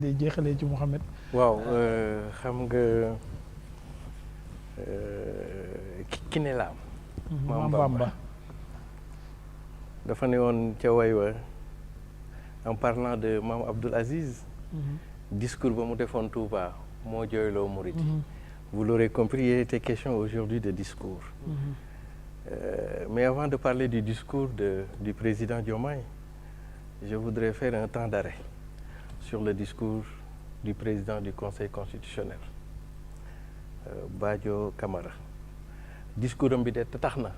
day jeexalee ci Mouhamed. waaw xam nga ki ne laam. Maam Bamba dafa ne woon ca way wa en parlant de Maam Abdoul Aziz. discours ba mu defoon Touba moo jooyloo murit yi. Vous l'aurez compris, il était question aujourd'hui de discours. Mais avant de parler du discours du président Diomaye, je voudrais faire un temps d'arrêt sur le discours du président du Conseil constitutionnel, Badio Camara. discours am bi de tax na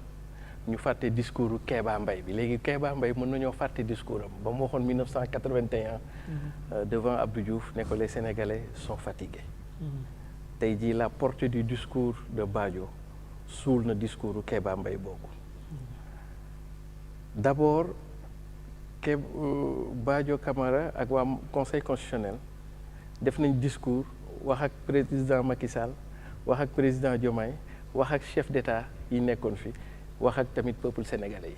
ñu fàtte discours Kéba Mbaye bi léegi Kéba Mbaye mën nañoo fàtte discours am ba mu waxoon 1981 devant Abdou Diouf ne ko les Sénégalais sont fatigués. tey jii la portée du discours de Badio suul na discours Kéba Mbaye boobu d'abord Badio Camara ak waa Conseil constitutionnel def nañ discours wax ak président Macky Sall wax ak président Diomaye wax ak chef d'État yi nekkoon fi wax ak tamit peuple sénégalais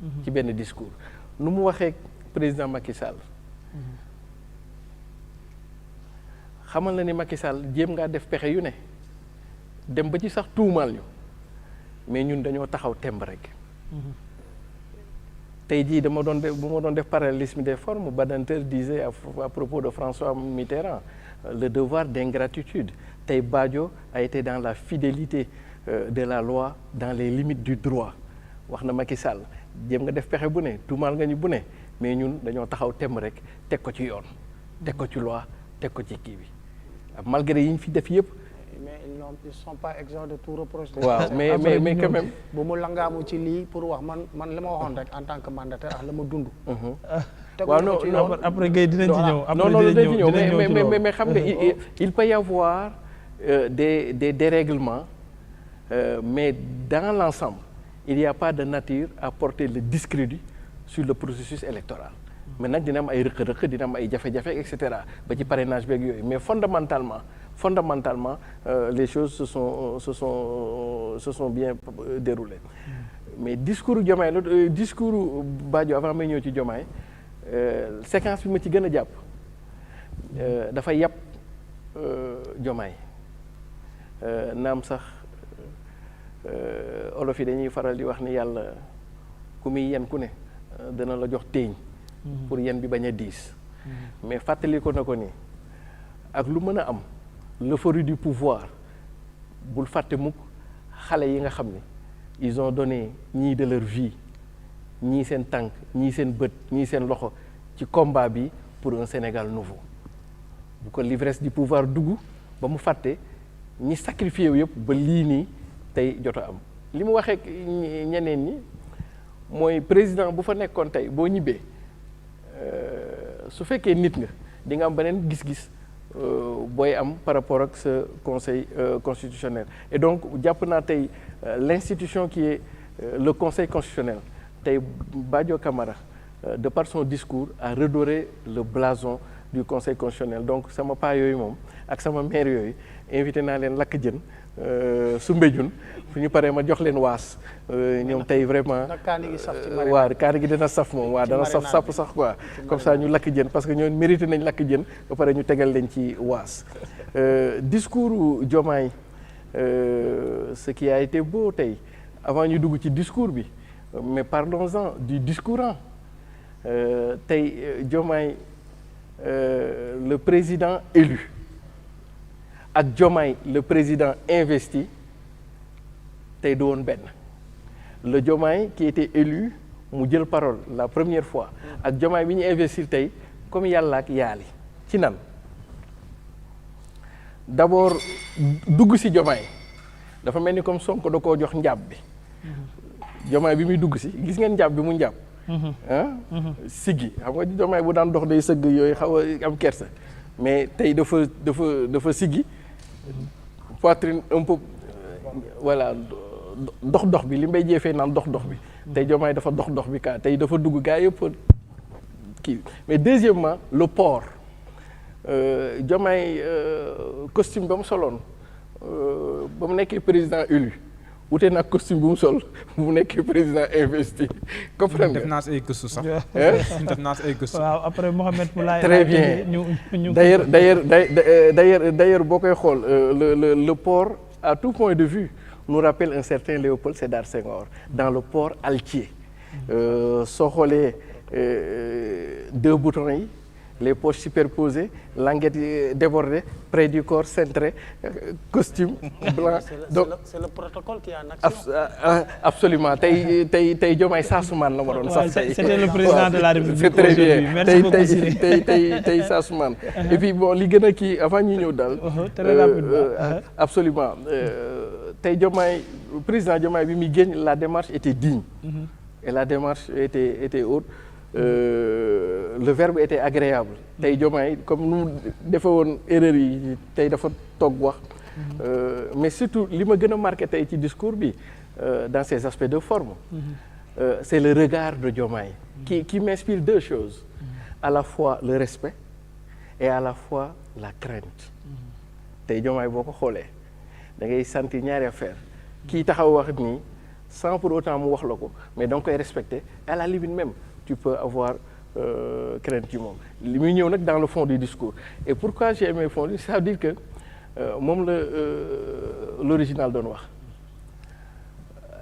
yi ci benn discours nu mu waxee président Macky Sall xamal na ni Macky Sall jéem ngaa def pexe yu ne dem ba ci sax tuumaal ñu mais ñun dañoo taxaw temb rek tey jii dama doon def bu ma doon def parallélisme des formes Badinter disait à propos de François Mitterrand le devoir d'ingratitude. tey Badio a été dans la fidélité de la loi dans les limites du droit wax na Macky Sall jéem nga def pexe bu ne tuumaal nga ñu bu ne mais ñun dañoo taxaw temb rek teg ko ci yoon teg ko ci loi teg ko ci kii bi malgré yi ñu fi def yëpp. mais ils sont pas exempts de tout reproche. waaw mais quand même. bu mu langaamu ci lii pour wax man li ma waxoon rek en tant que mandataire ak la ma dund. waaw non après Guèye dinañ ci ñëw. après dinañ ci ñëw mais xam nga il peut y avoir des dérèglements mais dans l'ensemble il y a pas de nature à porter le discrédit sur le processus électoral. mais nag dina am ay rëq-rëq dina am ay jafe-jafe et cetera ba ci parrainage beeg yooyu mais fondamentalement les choses se sont bien déroulées. mais discours Diomaye la discours Badio avant may ñëw ci Diomaye séquence bi ma ci gën a jàpp dafa yàpp Diomaye naam sax olof yi dañuy faral di wax ni yàlla ku muy yen ku ne dana la jox téeñ pour yen bi bañ a diis mais fàttali ko na ko ni ak lu mën a am l'euphorie du pouvoir bul fàtte mukk xale yi nga xam ne ils ont donné ñii de leur vie ñii seen tànk ñii seen bët ñii seen loxo ci combat bi pour un Sénégal nouveau bu ko l'ivresse du pouvoir dugg ba mu fàtte ñi sacrifié wu yëpp ba lii nii tey jot a am li mu waxee ñeneen ñi mooy président bu fa nekkoon tey boo ñibbee su fekkee nit nga di nga am beneen gis-gis booy am par rapport ak sa conseil constitutionnel et donc jàpp naa tey l'institution qui est le conseil constitutionnel tey Badio Camara de par son discours a redoré le blason du conseil constitutionnel donc sama paa yooyu moom ak sama maire yooyu invité naa leen lakk jën Soumbédioune fu ñu paree ma jox leen waas ñoom tey vraiment waaw kaani gi dina saf moom waaw dana saf sàpp sax quoi comme ça ñu lakk jën parce que ñoom mérité nañ lakk jën ba pare ñu tegal leen ci waas discours Diomaye ce qui a été beau tey avant ñu dugg ci discours bi mais parlons-en du discourant tey Diomaye le président élu ak Diomaye le président investi tey du woon benn le Diomaye qui était élu mu jël parole la première fois ak Diomaye bi ñu investir tey comme yàlla ak yaali ci nan d'abord dugg si Diomaye dafa mel ni comme Sonko da koo jox njàpp bi Diomaye bi muy dugg si gis ngeen njàpp bi mu njàpp siggi xam nga Diomaye bu daan dox day sëgg yooyu xaw a am kersa mais tey dafa siggi poitrine un peu voilà dox bi li mbay jeefee naan dox bi tey Diomaye dafa dox bi kaa tey dafa dugg gaa yëpp kii mais deuxièmement le port Diomaye costume ba mu soloon ba mu nekkee président élu wute nag costume bu mu sol bu nekkee président investi comprendre nga. def naa si ay gëstu sax. def naa si ay gëstu. waaw après Mohamed mu laay. très bien d'ailleurs boo koy xool le port à tout point de vue nous rappelle un certain Léopold Sédar Senghor dans le port altier soo xoolee 2 boutons yi. Les poches superposées, languette débordée, près du corps cintré, costume blanc. C'est le protocole qui est en action. Absolument. Tey Diomaye Saasumaan la ma doon sax tey. C'était le président de la République. C'est très bien. Merci beaucoup. tey Saasumaan. Et puis bon li gën a kii avant ñu ñëw daal. Très rapidement. Absolument. Tey Diomaye président Diomaye bi muy génn la démarche était digne. Et la démarche était haute. Le verbe était agréable tey Diomaye comme nu defe woon erreur yi tey dafa toog wax mais surtout li ma gën a marqué tey ci discours bi dans ses aspects de forme c'est le regard de Diomaye qui m'inspire 2 choses à la fois le respect et à la fois la crainte tey Diomaye boo ko xoolee da ngay sentir ñaari affaire kii taxaw wax nii sans pour autant mu wax la ko mais da nga koy respecter à la limite même tu peux avoir crainte ci moom li muy ñëw nag dans le fond du discours et pourquoi j'ai aimé le fond ça veut dire que moom la l'original doon wax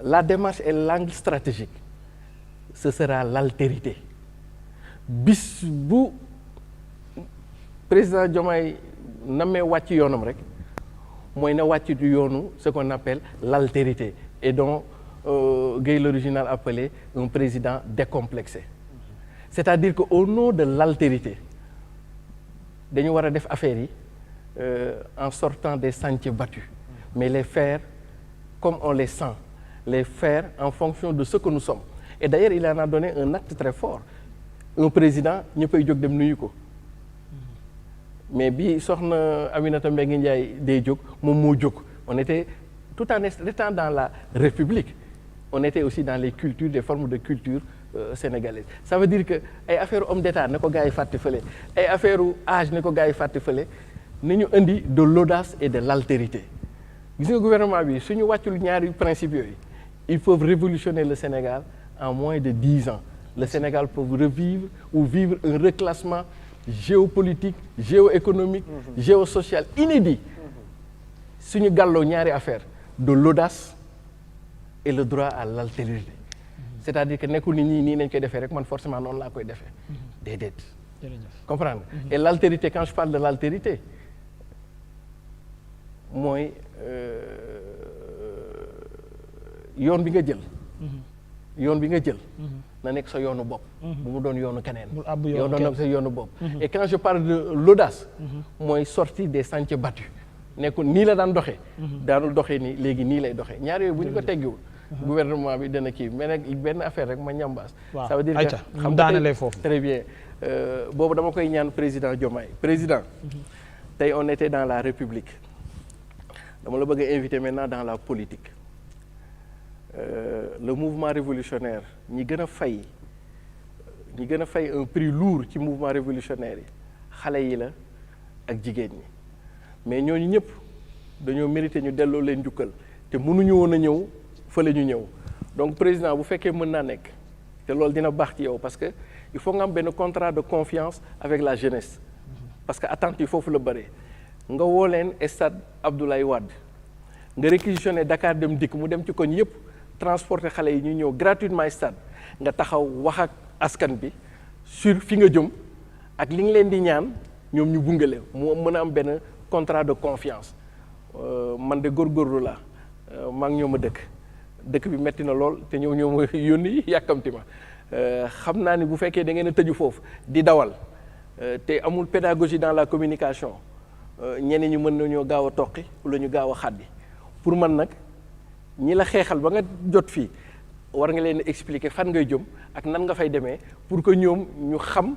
la démarche et l'angle stratégique ce sera l'altérité bis bu président Diomaye namee wàcc yoonam rek mooy na wàcc du yoonu ce qu'on appelle l'altérité et donc Gueye l'original appelé un président décomplexé c'est-à-dire que au nom de l'altérité dañu war a def affaire yi en sortant des sentiers battus mais les faire comme on les sent les faire en fonction de ce que nous sommes et d'ailleurs il en a donné un acte très fort un président ñëppay jóg dem nuyu ko mais bi soxna Aminata Mbengue Ndiaye day jóg moom moo jóg on était tout en étant dans la République on était aussi dans les cultures des formes de culture sénégalaise ça veut dire que ay affaire homme d'état ne ko gars yi fàtte fële ay affaire âge ne ko gars yi fàtte fële ni ñu indi de l'audace et de l'altérité gis nga gouvernement bi suñu wàccul ñaari principes yooyu ils peuvent révolutionner le Sénégal en moins de 10 ans le Sénégal peut revivre ou vivre un reclassement géopolitique géoéconomique géosocial inédit suñu gàlloo ñaari affaire de l'audace et le droit à l'altérité c'est-à-dire que nekkul ni nii nañ koy defee rek man forcément noonu laa koy defee déedéet comprendre et l'altérité quand je parle de l'altérité mooy yoon bi nga jël na nekk sa yoonu bopp bu mu doon yoonu keneen yow doon nekk sa yoonu bopp et quand je parle de l'audace mooy sortir des sentiers battus nekkul nii la daan doxee daanul doxee nii léegi nii lay doxee ñaar yooyu bu ñu ko teggiwul gouvernement bi dana kii mais nag benn affaire rek ma ñambaas ça veut dire que xam daanale foofu très bien boobu dama koy ñaan président Diomaye président tey on était dans la République dama la bëgg a inviter maintenant dans la politique le mouvement révolutionnaire ñi gën a fay un prix lourd ci mouvement révolutionnaire yi xale yi la ak jigéen ñi mais ñooñu ñëpp dañoo mérité ñu delloo leen njukkal te mënuñu woon a ñëw fële ñu ñëw donc président bu fekkee mën naa nekk te loolu dina baax ci yow parce que il faut nga am benn contrat de confiance avec la jeunesse parce que attente yi foofu la bëree nga woo leen stade Abdoulaye Wade nga réquisitionné Dakar Dem Dikk mu dem ci koñ yëpp transporter xale yi ñu ñëw gratuitement stade nga taxaw wax ak askan bi sur fi nga jëm ak li nga leen di ñaan ñoom ñu bungale mu mën a am benn contrat de confiance man de góorgóorlu la maa ngi ñoo ma dëkk bi metti na lool te ñëw ma yónni yàkkamti ma xam naa ni bu fekkee da ngeen a tëju foofu di dawal te amul pédagogie dans la communication ñeneen ñi mën nañoo gaaw a toqi wala ñu gaaw a xàddi pour man nag ñi la xeexal ba nga jot fii war nga leen expliquer fan ngay jëm ak nan nga fay demee pour que ñoom ñu xam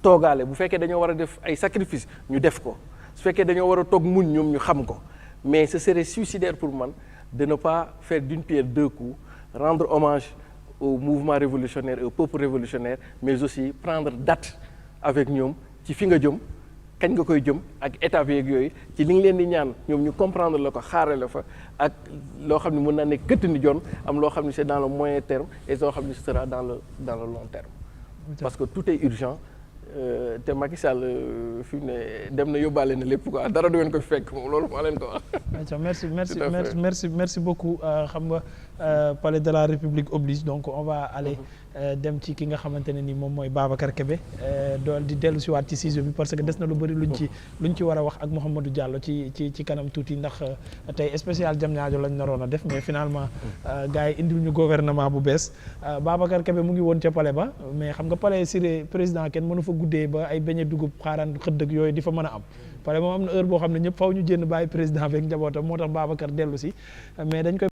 toogaale bu fekkee dañoo war a def ay sacrifice ñu def ko su fekkee dañoo war a toog muñ ñoom ñu xam ko mais ce serait suicidaire pour man de ne pas faire d'une pierre deux coups rendre hommage au mouvement révolutionnaire et au peuple révolutionnaire mais aussi prendre date avec ñoom ci fi nga jëm kañ nga koy jëm ak étapes yeeg yooyu ci li nga leen di ñaan ñoom ñu comprendre la ko xaare la fa ak loo xam ne mën naa ne këtt ni jon am loo xam ne c'est dans le moyen terme et loo xam ne ce sera dans le long terme parce que tout est urgent te Macky Sall fi mu ne dem na yóbbaale na lépp quoi dara du ngeen ko fekk moom loolu maa leen ko wax. merci beaucoup xam nga palais de la République oblige donc on va aller dem ci ki nga xamante ne ni moom mooy Babacar Kébé dool di dellu si waat ci sujet bi parce que des na lu bëri luñ ci war a wax ak Mouhamadou Diallo ci kanam tuuti ndax tey spécial Diamniadio lañ naroon a def mais finalement gars yi indil ñu gouvernement bu bees Babacar Kébé mu ngi woon ca palais ba mais xam nga palais Siré président kenn mënu fa guddee ba ay beñe dugub xaaraan xëdd ak yooyu di fa mën a am palais moom am na heure boo xam ne ñëpp faw ñu jénn bàyyi président beeg njabootam moo tax Babacar dellu si mais dañ koy